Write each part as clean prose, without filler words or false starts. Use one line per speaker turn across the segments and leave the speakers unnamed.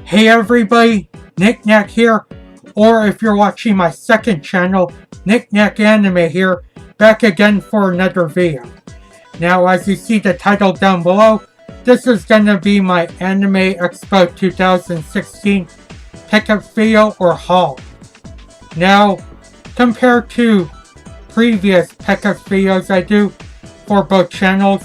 Hey everybody, Knick-Knack here, or if you're watching my second channel, Knick-Knack Anime here, back again for another video. Now as you see the title down below, this is gonna be my Anime Expo 2016 pickup video or haul. Now, compared to previous pickup videos I do for both channels,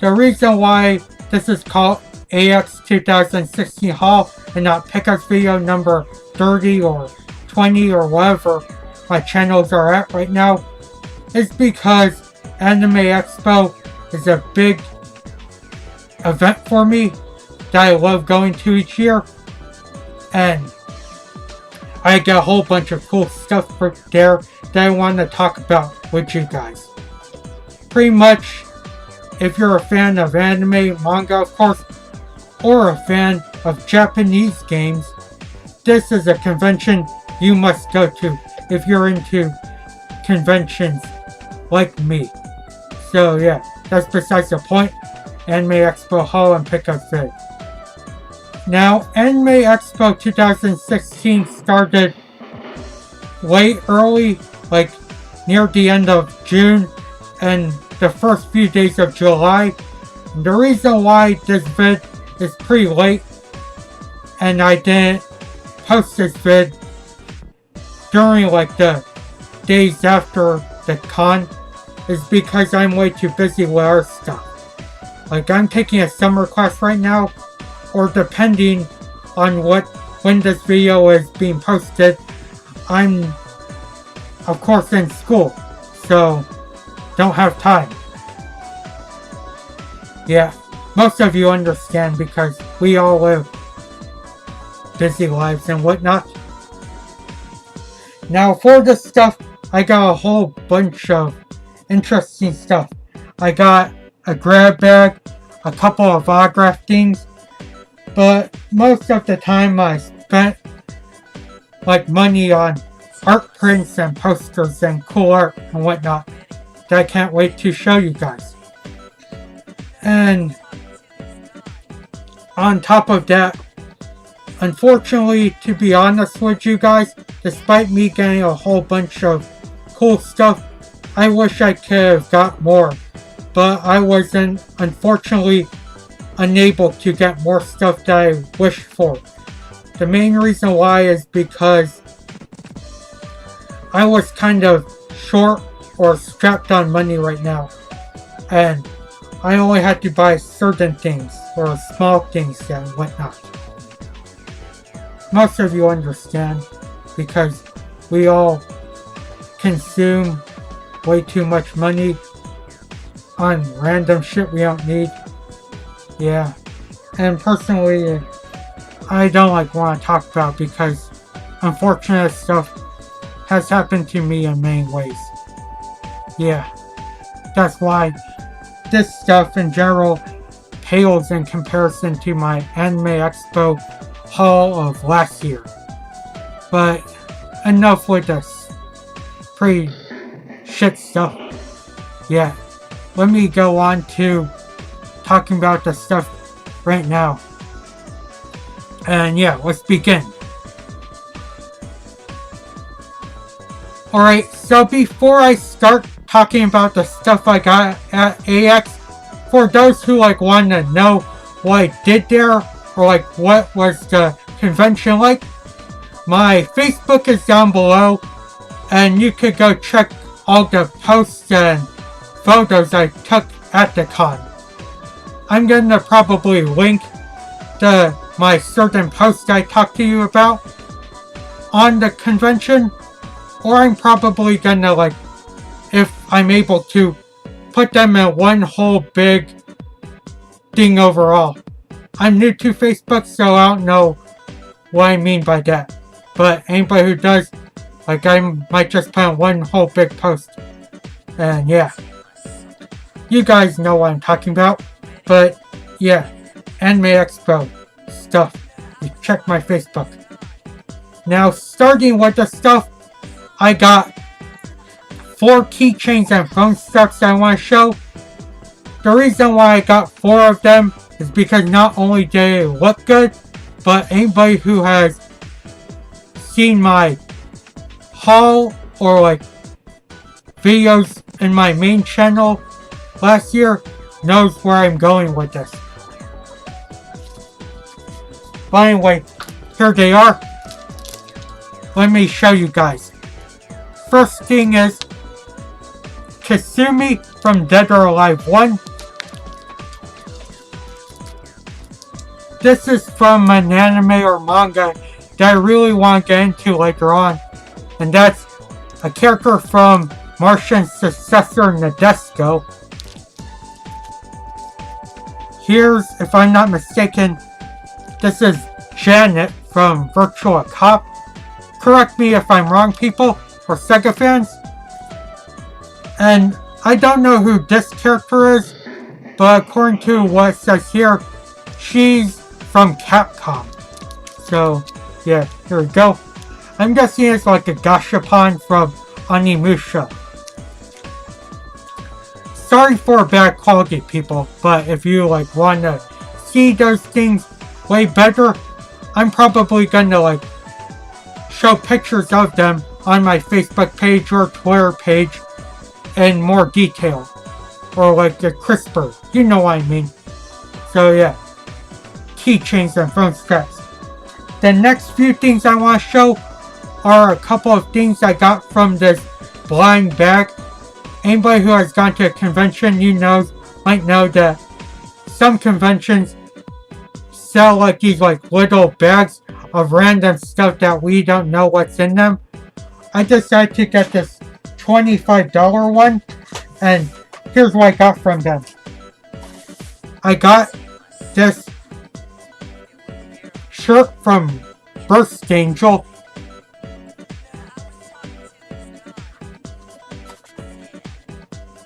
the reason why this is called AX 2016 haul and not pickup video number 30 or 20 or whatever my channels are at right now is because Anime Expo is a big event for me that I love going to each year, and I get a whole bunch of cool stuff for there that I want to talk about with you guys. Pretty much, if you're a fan of anime, manga of course, or a fan of Japanese games, this is a convention you must go to if you're into conventions like me. So yeah, that's besides the point. Anime Expo haul and pickup vid. Now, Anime Expo 2016 started way early, like near the end of June and the first few days of July. And the reason why this vid is pretty late and I didn't post this vid during like the days after the con is because I'm way too busy with other stuff. Like I'm taking a summer class right now, or depending on when this video is being posted, I'm of course in school, so don't have time. Yeah, most of you understand because we all live busy lives and whatnot. Now for this stuff, I got a whole bunch of interesting stuff. I got a grab bag, a couple of autograph things, but most of the time I spent like money on art prints and posters and cool art and whatnot that I can't wait to show you guys. And on top of that, unfortunately, to be honest with you guys, despite me getting a whole bunch of cool stuff, I wish I could have got more, but I wasn't, unfortunately, unable to get more stuff that I wished for. The main reason why is because I was kind of short or strapped on money right now, and I only had to buy certain things or small things and whatnot. Most of you understand because we all consume way too much money on random shit we don't need. Yeah, and personally I don't want to talk about because unfortunate stuff has happened to me in many ways. Yeah, that's why this stuff in general pales in comparison to my Anime Expo haul of last year. But enough with this pretty shit stuff. Yeah, let me go on to talking about the stuff right now. And yeah, let's begin. Alright, so before I start talking about the stuff I got at AX, for those who want to know what I did there, or what was the convention like, my Facebook is down below, and you could go check all the posts and photos I took at the con. I'm gonna probably link my certain posts I talked to you about on the convention, or I'm probably gonna if I'm able to, put them in one whole big thing overall. I'm new to Facebook, so I don't know what I mean by that. But anybody who does, I might just put in one whole big post. And yeah, you guys know what I'm talking about. But yeah, Anime Expo stuff. You check my Facebook. Now, starting with the stuff, I got 4 keychains and phone straps that I want to show. The reason why I got 4 of them is because not only do they look good, but anybody who has seen my haul or like videos in my main channel last year knows where I'm going with this. But anyway, here they are. Let me show you guys. First thing is Kasumi from Dead or Alive 1. This is from an anime or manga that I really want to get into later on. And that's a character from Martian's successor Nadesco. Here's, if I'm not mistaken, this is Janet from Virtual Cop. Correct me if I'm wrong, people, or Sega fans. And I don't know who this character is, but according to what it says here, she's from Capcom. So, yeah, here we go. I'm guessing it's like a gashapon from Onimusha. Sorry for bad quality, people, but if you like want to see those things way better, I'm probably gonna like show pictures of them on my Facebook page or Twitter page in more detail, or like a crisper, you know what I mean. So yeah, keychains and phone straps. The next few things I want to show are a couple of things I got from this blind bag. Anybody who has gone to a convention, might know that some conventions sell like these like little bags of random stuff that we don't know what's in them. I decided to get this $25 one, and here's what I got from them. I got this shirt from Burst Angel.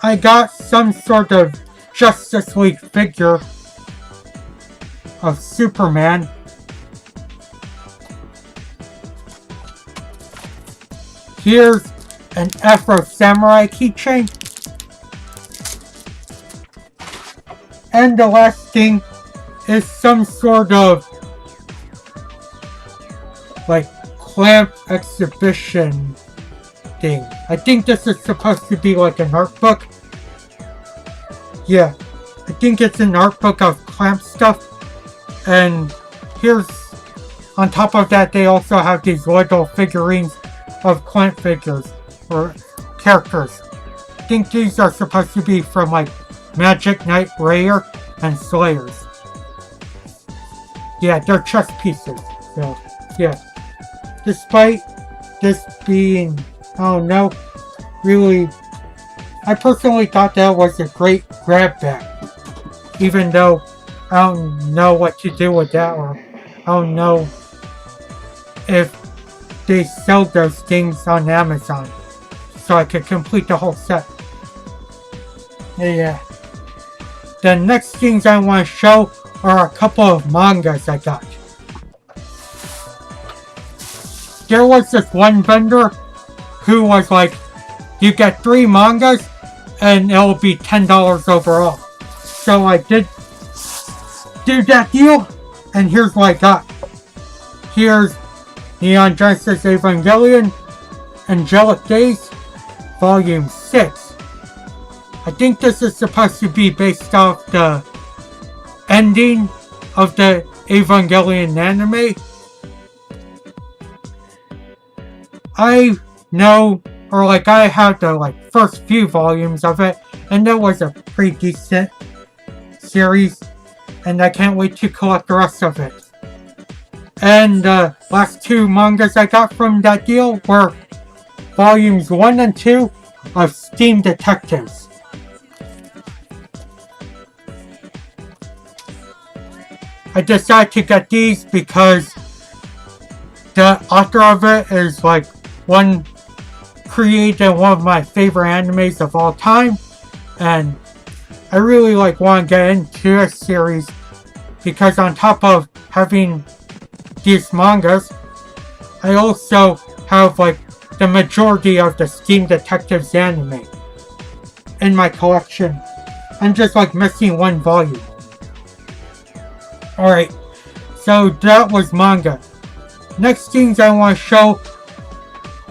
I got some sort of Justice League figure of Superman. Here's an Afro Samurai keychain. And the last thing is some sort of like clamp exhibition thing. I think this is supposed to be like an art book. Yeah, I think it's an art book of clamp stuff. And here's, on top of that, they also have these little figurines of clamp figures or characters. I think these are supposed to be from like Magic Knight Rayer and Slayers. Yeah, they're chess pieces. So, yeah. Despite this being, I don't know, really, I personally thought that was a great grab bag. Even though I don't know what to do with that, or I don't know if they sell those things on Amazon so I could complete the whole set. Yeah. The next things I want to show are a couple of mangas I got. There was this one vendor who was like, you get 3 mangas and it'll be $10 overall. So I did do that deal, and here's what I got. Here's Neon Genesis Evangelion Angelic Days Volume 6. I think this is supposed to be based off the ending of the Evangelion anime. I know, or like I have the like first few volumes of it, and that was a pretty decent series, and I can't wait to collect the rest of it. And the last 2 mangas I got from that deal were volumes 1 and 2 of Steam Detectives. I decided to get these because the author of it is like created one of my favorite animes of all time, and I really like want to get into a series because on top of having these mangas, I also have like the majority of the Steam Detectives anime in my collection. I'm just like missing 1 volume. Alright, So that was manga. Next things I want to show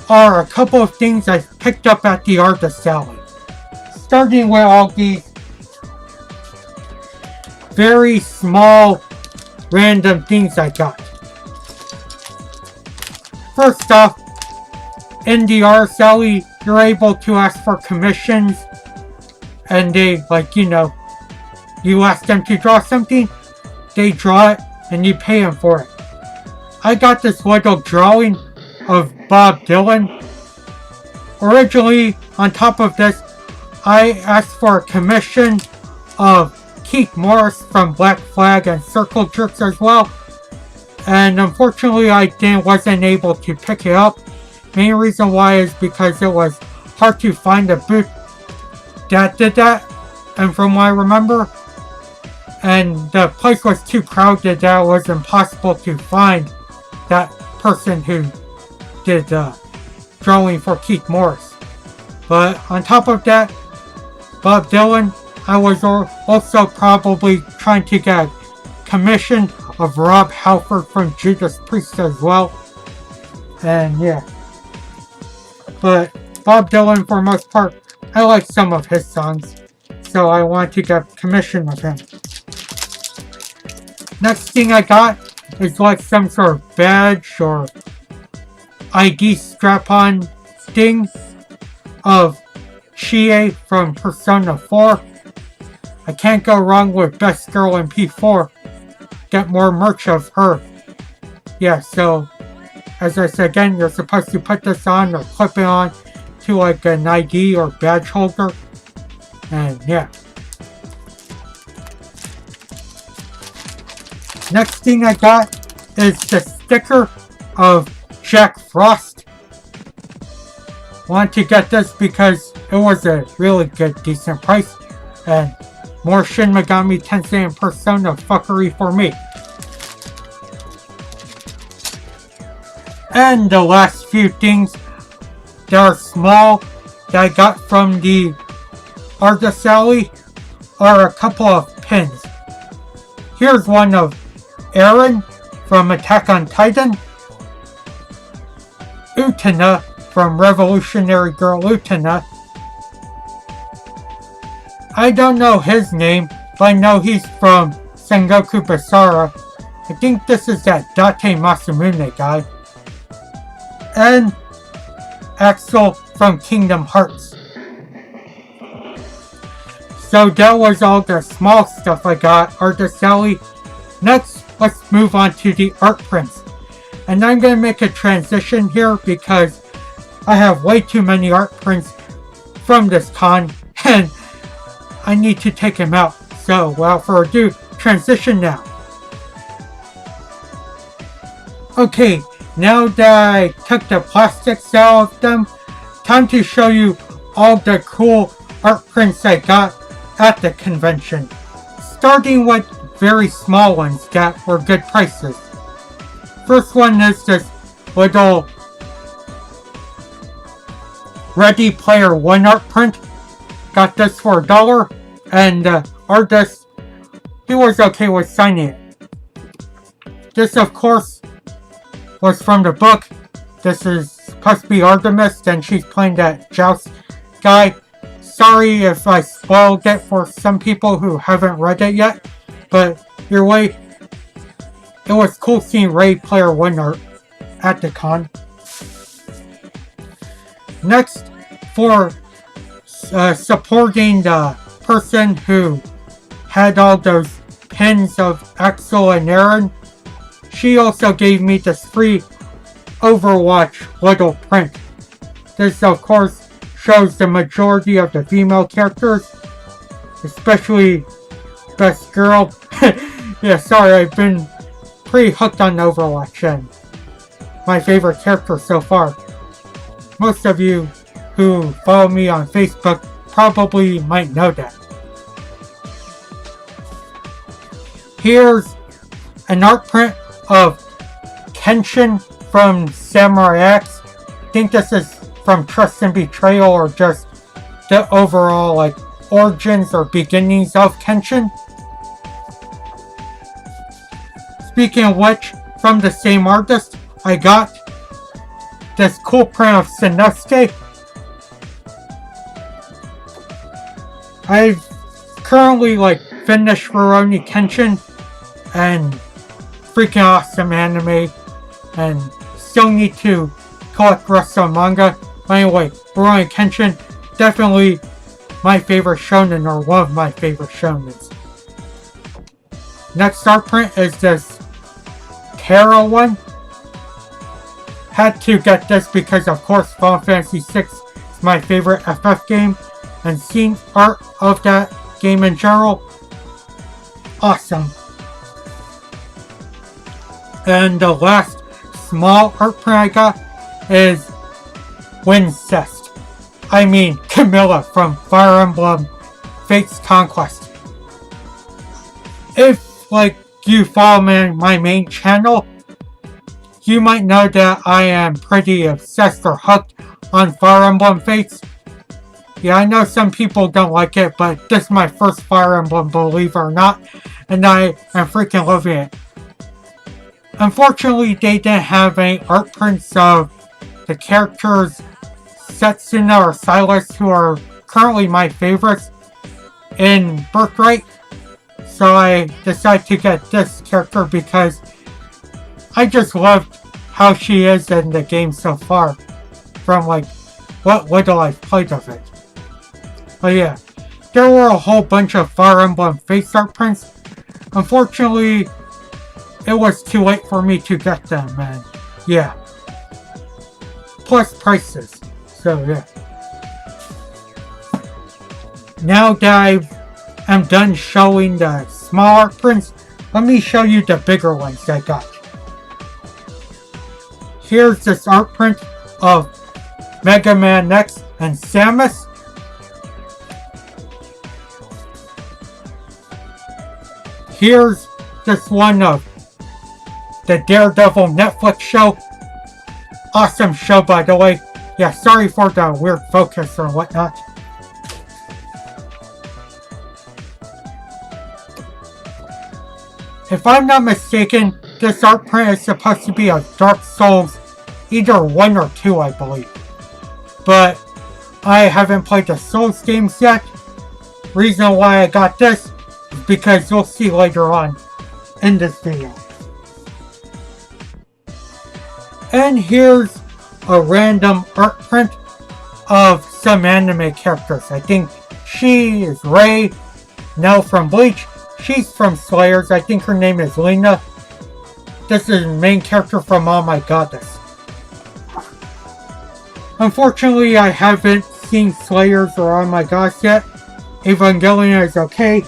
are a couple of things I picked up at the artist alley. Starting with all these very small random things I got. First off, in the artist alley, you're able to ask for commissions, and they, you ask them to draw something, they draw it, and you pay them for it. I got this little drawing of Bob Dylan. Originally, on top of this, I asked for a commission of Keith Morris from Black Flag and Circle Jerks as well. And unfortunately, I wasn't able to pick it up. Main reason why is because it was hard to find a booth that did that. And from what I remember, and the place was too crowded that it was impossible to find that person who did drawing for Keith Morris. But on top of that, Bob Dylan, I was also probably trying to get a commission of Rob Halford from Judas Priest as well. And yeah. But Bob Dylan, for the most part, I like some of his songs. So I wanted to get a commission of him. Next thing I got is like some sort of badge or ID strap-on thing of Chie from Persona 4. I can't go wrong with Best Girl in P4. Get more merch of her. Yeah, so as I said again, you're supposed to put this on or clip it on to like an ID or badge holder. And yeah. Next thing I got is the sticker of Jack Frost. Want to get this because it was a really good, decent price. And more Shin Megami Tensei and Persona fuckery for me. And the last few things that are small that I got from the artist alley are a couple of pins. Here's one of Eren from Attack on Titan, Utena from Revolutionary Girl Utena. I don't know his name, but I know he's from Sengoku Basara. I think this is that Date Masamune guy. And Axel from Kingdom Hearts. So that was all the small stuff I got, Artist Alley. Next, let's move on to the art prints. And I'm going to make a transition here because I have way too many art prints from this con and I need to take them out. So without further ado, transition now. Okay, now that I took the plastics out of them, time to show you all the cool art prints I got at the convention. Starting with very small ones that were good prices. First one is this little Ready Player One art print. Got this for $1, and the artist, he was okay with signing it. This, of course, was from the book. This is supposed to be Artemis, and she's playing that Joust guy. Sorry if I spoiled it for some people who haven't read it yet, but either way, it was cool seeing Ready Player One art at the con. Next, for supporting the person who had all those pins of Axel and Eren, she also gave me this free Overwatch little print. This, of course, shows the majority of the female characters, especially Best Girl. Yeah, sorry, I've been pretty hooked on Overwatch and my favorite character so far. Most of you who follow me on Facebook probably might know that. Here's an art print of Kenshin from Samurai X. I think this is from Trust and Betrayal or just the overall origins or beginnings of Kenshin. Speaking of which, from the same artist, I got this cool print of Sanosuke. I've currently finished Rurouni Kenshin, and freaking awesome anime, and still need to collect rest of manga. But anyway, Rurouni Kenshin, definitely my favorite shonen, or one of my favorite shonens. Next art print is this Terra one. Had to get this because, of course, Final Fantasy VI is my favorite FF game, and seeing art of that game in general, awesome. And the last small art print I got is Wincest. I mean Camilla from Fire Emblem Fates Conquest. If you follow my main channel, you might know that I am pretty obsessed or hooked on Fire Emblem Fates. Yeah, I know some people don't like it, but this is my first Fire Emblem, believe it or not, and I am freaking loving it. Unfortunately, they didn't have any art prints of the characters Setsuna or Silas, who are currently my favorites in Birthright. So I decided to get this character because I just loved how she is in the game so far, from what little I've played of it. But yeah, there were a whole bunch of Fire Emblem Fates art prints. Unfortunately, it was too late for me to get them, and yeah. Plus prices, so yeah. Now that I am done showing the small art prints, let me show you the bigger ones I got. Here's this art print of Mega Man X and Samus. Here's this one of the Daredevil Netflix show. Awesome show, by the way. Yeah, sorry for the weird focus or whatnot. If I'm not mistaken, this art print is supposed to be a Dark Souls either 1 or 2, I believe. But I haven't played the Souls games yet. Reason why I got this is because you'll see later on in this video. And here's a random art print of some anime characters. I think she is Rei, Nell from Bleach. She's from Slayers. I think her name is Lena. This is the main character from Oh My Goddess. Unfortunately, I haven't seen Slayers or Oh My Goddess yet. Evangelion is okay.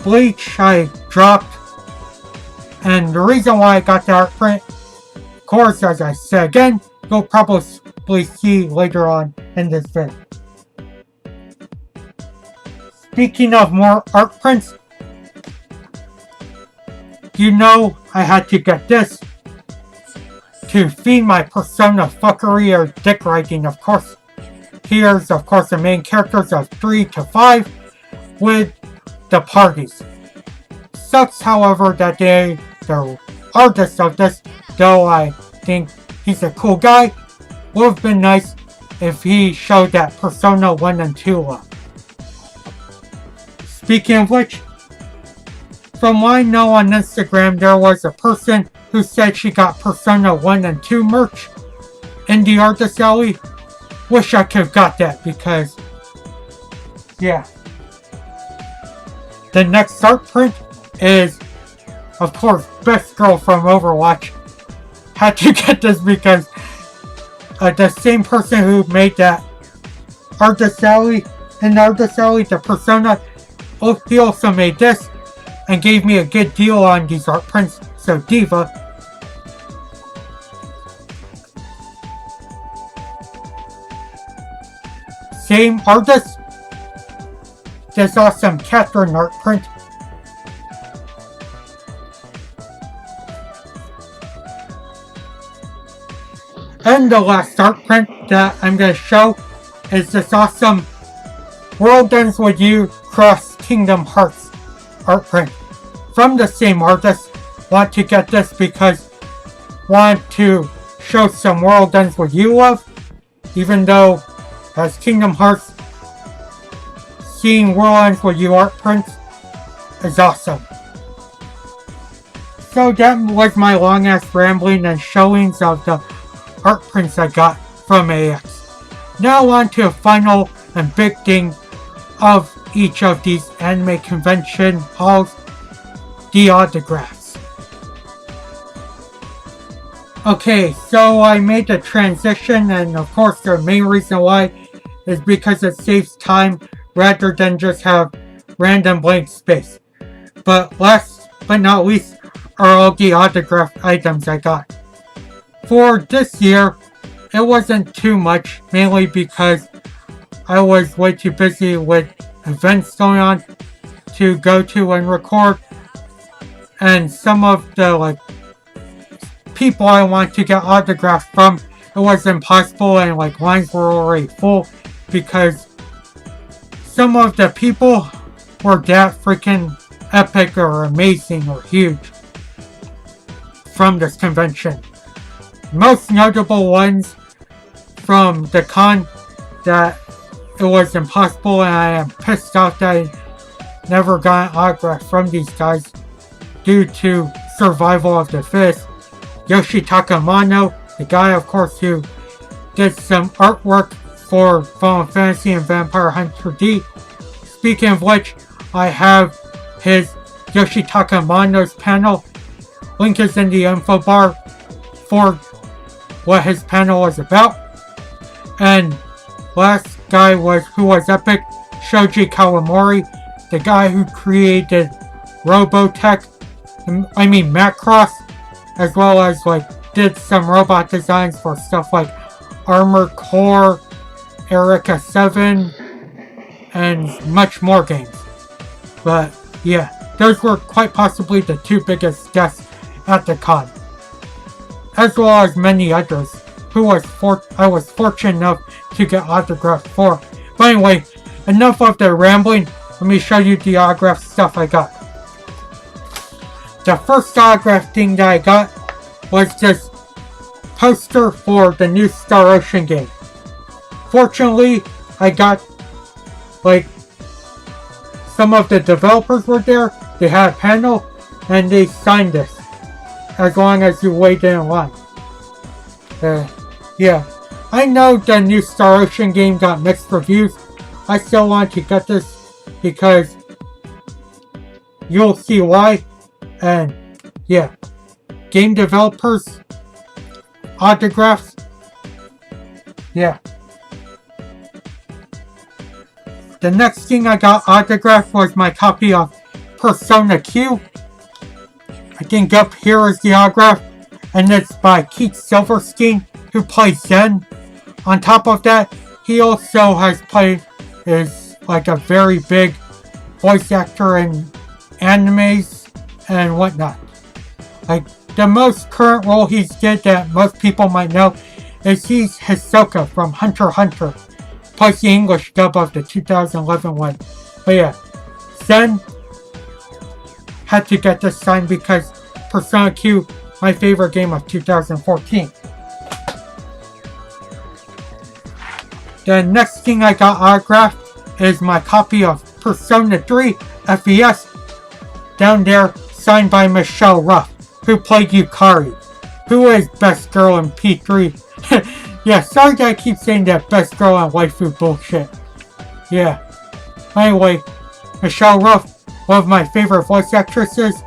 Bleach I dropped. And the reason why I got the art print, of course, as I said again, you'll probably see later on in this video. Speaking of more art prints, you know I had to get this to feed my persona fuckery or dick riding, of course. Here's, of course, the main characters of 3 to 5 with the parties. Sucks, however, that the artist of this, though I think he's a cool guy, would have been nice if he showed that Persona 1 and 2 love. Speaking of which, from what I know on Instagram, there was a person who said she got Persona 1 and 2 merch in the artist alley. Wish I could have got that because, yeah. The next art print is, of course, Best Girl from Overwatch. Had to get this because the same person who made that artist alley, in the artist alley, the Persona, he also made this and gave me a good deal on these art prints. So Diva. Same artist. This awesome Catherine art print. And the last art print that I'm going to show is this awesome World Ends With You Cross Kingdom Hearts art print from the same artist. want to get this because want to show some world ends what you love, even though as Kingdom Hearts, seeing world ends what you art prints is awesome. So that was my long ass rambling and showings of the art prints I got from AX. Now on to a final and big thing of each of these anime convention halls, the autographs. Okay, so I made the transition, and of course the main reason why is because it saves time rather than just have random blank space. But last but not least are all the autographed items I got. For this year, it wasn't too much, mainly because I was way too busy with events going on to go to and record, and some of the people I want to get autographs from, it was impossible, and lines were already full because some of the people were that freaking epic or amazing or huge from this convention. Most notable ones from the con that it was impossible, and I am pissed off that I never got an autograph from these guys due to survival of the fittest. Yoshitaka Mano, the guy of course who did some artwork for Final Fantasy and Vampire Hunter D. Speaking of which, I have his Yoshitaka Mano's panel. Link is in the info bar for what his panel was about. And last guy who was epic, Shoji Kawamori, the guy who created Robotech, Macross, as well as did some robot designs for stuff like Armor Core, Erika 7, and much more games. But yeah, those were quite possibly the two biggest guests at the con, as well as many others who I was fortunate enough to get autographs for. But anyway, enough of the rambling. Let me show you the autograph stuff I got. The first autograph thing that I got was this poster for the new Star Ocean game. Fortunately, I got some of the developers were there, they had a panel, and they signed this as long as you waited in line. Yeah, I know the new Star Ocean game got mixed reviews. I still want to get this because you'll see why. And yeah, game developers, autographs, yeah. The next thing I got autographed was my copy of Persona Q. I think up here is the autograph, and it's by Keith Silverstein, who plays Zen. On top of that, he also is a very big voice actor in animes and whatnot. The most current role he's did that most people might know is he's Hisoka from Hunter x Hunter. Plus the English dub of the 2011 one. But yeah, Zen had to get this signed because Persona Q, my favorite game of 2014. The next thing I got autographed is my copy of Persona 3 FES. Down there, signed by Michelle Ruff, who played Yukari, who is best girl in P3. Yeah, sorry that I keep saying that best girl and waifu bullshit. Yeah. Anyway, Michelle Ruff, one of my favorite voice actresses.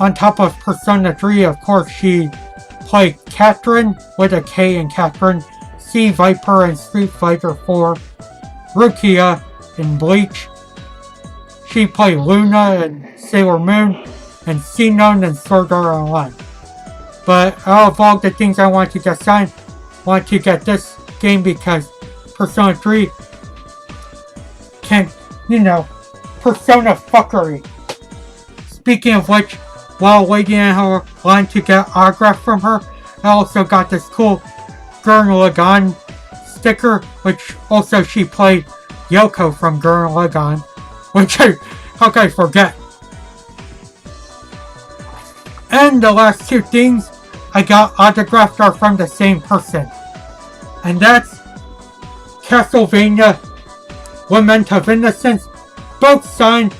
On top of Persona 3, of course, she played Catherine, with a K in Catherine, Sea Viper in Street Fighter 4, Rukia in Bleach. She played Luna in Sailor Moon, and Sinon in Sword Art Online. But out of all the things I want to get signed, I want to get this game because Persona 3 can, Persona fuckery. Speaking of which, while waiting in her line to get autograph from her, I also got this cool Gurren Lagann sticker, which also she played Yoko from Gurren Lagann, how could I forget? And the last two things I got autographed are from the same person. And that's Castlevania Lament of Innocence, both signed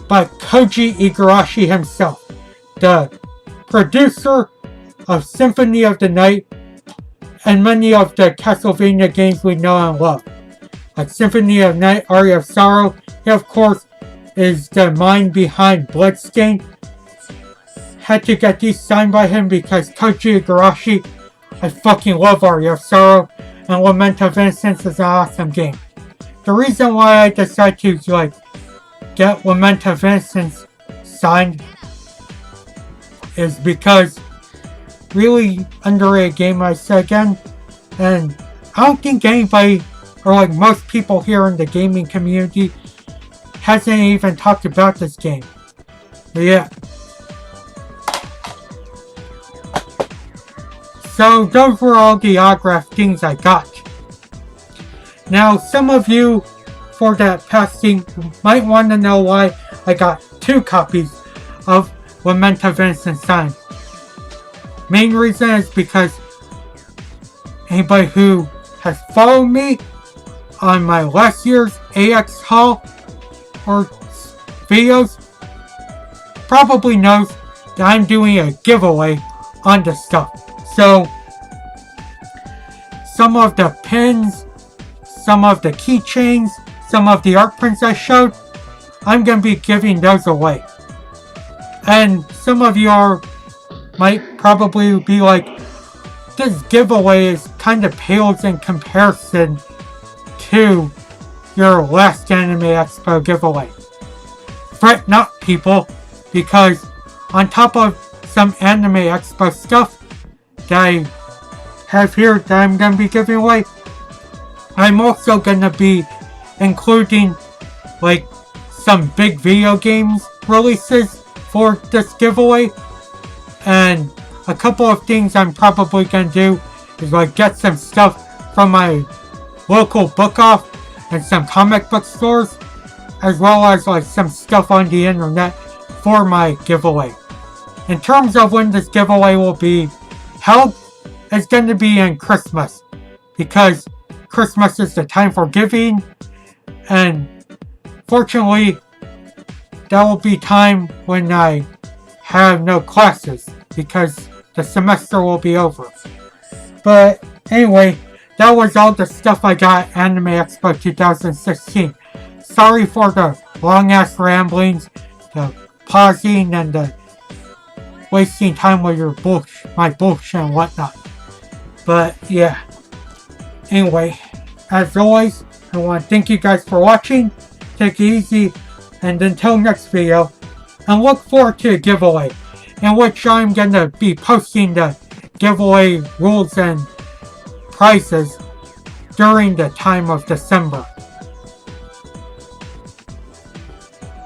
by Koji Igarashi himself, the producer of Symphony of the Night and many of the Castlevania games we know and love. Like Symphony of Night, Aria of Sorrow, he of course is the mind behind Bloodstained. Had to get these signed by him because Koji Igarashi, I fucking love Aria of Sorrow, and Lament of Innocence is an awesome game. The reason why I decided to get Lament of Innocence signed is because really underrated game, I say again, and I don't think anybody or most people here in the gaming community hasn't even talked about this game. But yeah. So those were all the autograph things I got. Now some of you for that past thing might want to know why I got 2 copies of Lament of Innocence signed. Main reason is because anybody who has followed me on my last year's AX haul or videos probably knows that I'm doing a giveaway on the stuff. So some of the pins, some of the keychains, some of the art prints I showed, I'm going to be giving those away. And some of you might probably be like, this giveaway is kind of pales in comparison to your last Anime Expo giveaway. Fret not, people, because on top of some Anime Expo stuff that I have here that I'm going to be giving away, I'm also going to be including some big video games releases for this giveaway. And a couple of things I'm probably going to do is get some stuff from my local book off and some comic book stores, as well as some stuff on the internet for my giveaway. In terms of when this giveaway will be held, it's going to be in Christmas, because Christmas is the time for giving, and fortunately that will be time when I have no classes because the semester will be over. But anyway, that was all the stuff I got at Anime Expo 2016. Sorry for the long ass ramblings, the pausing, and the wasting time with my bullshit and whatnot. But yeah. Anyway, as always, I want to thank you guys for watching. Take it easy, and until next video, and look forward to a giveaway, in which I'm going to be posting the giveaway rules and prizes during the time of December.